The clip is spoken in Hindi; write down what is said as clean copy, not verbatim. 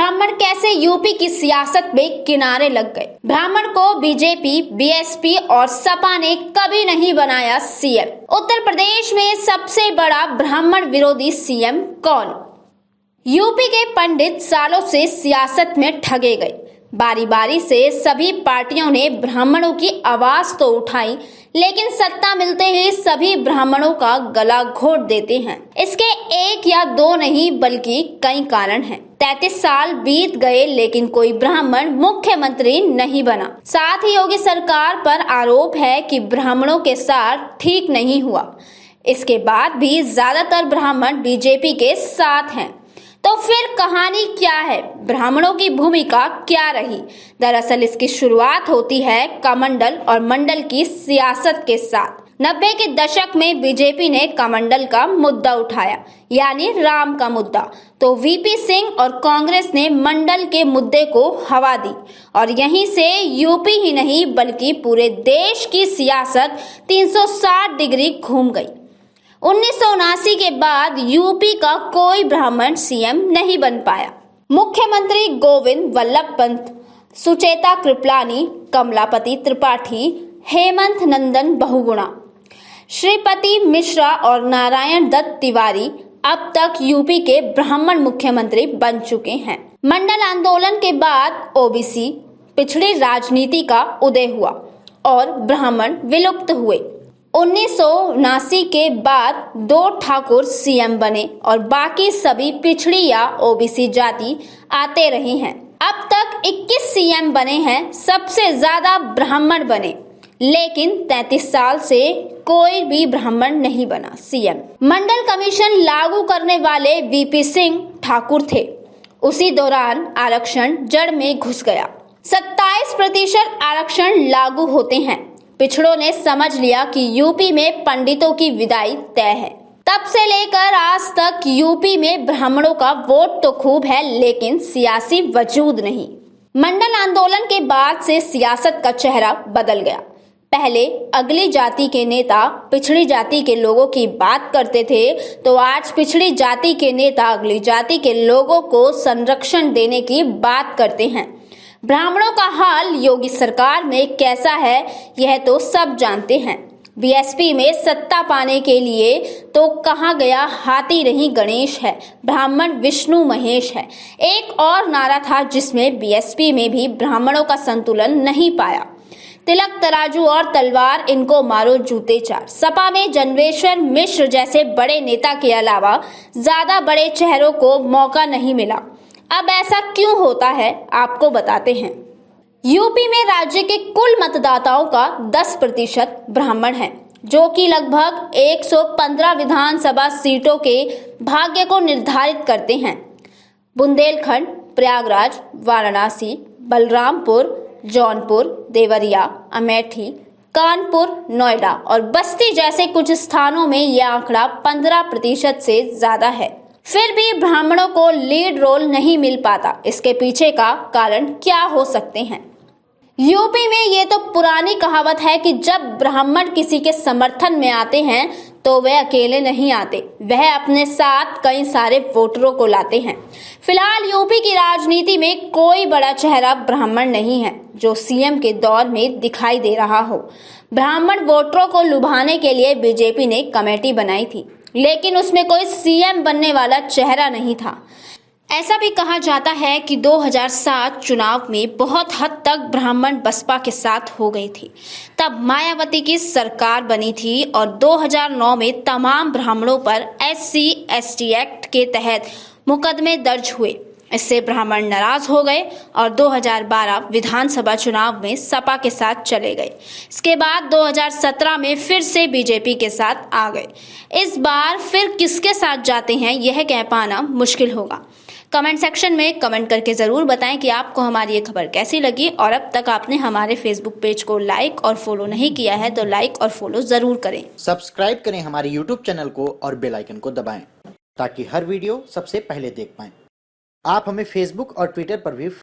ब्राह्मण कैसे यूपी की सियासत में किनारे लग गए। ब्राह्मण को बीजेपी, बीएसपी और सपा ने कभी नहीं बनाया सीएम। उत्तर प्रदेश में सबसे बड़ा ब्राह्मण विरोधी सीएम कौन? यूपी के पंडित सालों से सियासत में ठगे गए। बारी बारी से सभी पार्टियों ने ब्राह्मणों की आवाज तो उठाई, लेकिन सत्ता मिलते ही सभी ब्राह्मणों का गला घोट देते हैं। इसके एक या दो नहीं बल्कि कई कारण हैं। 33 साल बीत गए लेकिन कोई ब्राह्मण मुख्यमंत्री नहीं बना। साथ ही योगी सरकार पर आरोप है कि ब्राह्मणों के साथ ठीक नहीं हुआ। इसके बाद भी ज्यादातर ब्राह्मण बीजेपी के साथ हैं। तो फिर कहानी क्या है? ब्राह्मणों की भूमिका क्या रही? दरअसल इसकी शुरुआत होती है कमंडल और मंडल की सियासत के साथ। 90 के दशक में बीजेपी ने कमंडल का मुद्दा उठाया, यानी राम का मुद्दा, तो वीपी सिंह और कांग्रेस ने मंडल के मुद्दे को हवा दी और यहीं से यूपी ही नहीं बल्कि पूरे देश की सियासत 360 डिग्री घूम गई। 1979 के बाद यूपी का कोई ब्राह्मण सीएम नहीं बन पाया। मुख्यमंत्री गोविंद वल्लभ पंत, सुचेता कृपलानी, कमलापति त्रिपाठी, हेमंत नंदन बहुगुणा, श्रीपति मिश्रा और नारायण दत्त तिवारी अब तक यूपी के ब्राह्मण मुख्यमंत्री बन चुके हैं। मंडल आंदोलन के बाद ओबीसी पिछड़ी राजनीति का उदय हुआ और ब्राह्मण विलुप्त हुए। 1979 के बाद 2 ठाकुर सीएम बने और बाकी सभी पिछड़ी या ओबीसी जाति आते रहे हैं। अब तक 21 सीएम बने हैं, सबसे ज्यादा ब्राह्मण बने, लेकिन 33 साल से कोई भी ब्राह्मण नहीं बना सीएम। मंडल कमीशन लागू करने वाले वीपी सिंह ठाकुर थे। उसी दौरान आरक्षण जड़ में घुस गया। 27% आरक्षण लागू होते हैं। पिछड़ों ने समझ लिया कि यूपी में पंडितों की विदाई तय है। तब से लेकर आज तक यूपी में ब्राह्मणों का वोट तो खूब है, लेकिन सियासी वजूद नहीं। मंडल आंदोलन के बाद से सियासत का चेहरा बदल गया। पहले अगली जाति के नेता पिछड़ी जाति के लोगों की बात करते थे, तो आज पिछड़ी जाति के नेता अगली जाति के लोगों को संरक्षण देने की बात करते हैं। ब्राह्मणों का हाल योगी सरकार में कैसा है यह तो सब जानते हैं। बीएसपी में सत्ता पाने के लिए तो कहा गया हाथी नहीं गणेश है, ब्राह्मण विष्णु महेश है। एक और नारा था जिसमें बीएसपी में भी ब्राह्मणों का संतुलन नहीं पाया। तिलक तराजू और तलवार, इनको मारो जूते चार। सपा में जनवेश्वर मिश्र जैसे बड़े नेता के अलावा ज्यादा बड़े चेहरों को मौका नहीं मिला। अब ऐसा क्यों होता है आपको बताते हैं। यूपी में राज्य के कुल मतदाताओं का 10% ब्राह्मण है, जो कि लगभग 115 विधानसभा सीटों के भाग्य को निर्धारित करते हैं। बुंदेलखंड, प्रयागराज, वाराणसी, बलरामपुर, जौनपुर, देवरिया, अमेठी, कानपुर, नोएडा और बस्ती जैसे कुछ स्थानों में यह आंकड़ा 15% से ज्यादा है। फिर भी ब्राह्मणों को लीड रोल नहीं मिल पाता। इसके पीछे का कारण क्या हो सकते हैं? यूपी में ये तो पुरानी कहावत है कि जब ब्राह्मण किसी के समर्थन में आते हैं तो वे अकेले नहीं आते, वह अपने साथ कई सारे वोटरों को लाते हैं। फिलहाल यूपी की राजनीति में कोई बड़ा चेहरा ब्राह्मण नहीं है जो सीएम के दौर में दिखाई दे रहा हो। ब्राह्मण वोटरों को लुभाने के लिए बीजेपी ने कमेटी बनाई थी, लेकिन उसमें कोई सीएम बनने वाला चेहरा नहीं था। ऐसा भी कहा जाता है कि 2007 चुनाव में बहुत हद तक ब्राह्मण बसपा के साथ हो गई थी। तब मायावती की सरकार बनी थी और 2009 में तमाम ब्राह्मणों पर SC/ST एक्ट के तहत मुकदमे दर्ज हुए। इससे ब्राह्मण नाराज हो गए और 2012 विधानसभा चुनाव में सपा के साथ चले गए। इसके बाद 2017 में फिर से बीजेपी के साथ आ गए। इस बार फिर किसके साथ जाते हैं यह कह पाना मुश्किल होगा। कमेंट सेक्शन में कमेंट करके जरूर बताएं कि आपको हमारी ये खबर कैसी लगी, और अब तक आपने हमारे फेसबुक पेज को लाइक और फॉलो नहीं किया है तो लाइक और फॉलो जरूर करें। सब्सक्राइब करें हमारे यूट्यूब चैनल को और बेल आइकन को दबाएं ताकि हर वीडियो सबसे पहले देख पाएं। आप हमें फेसबुक और ट्विटर पर भी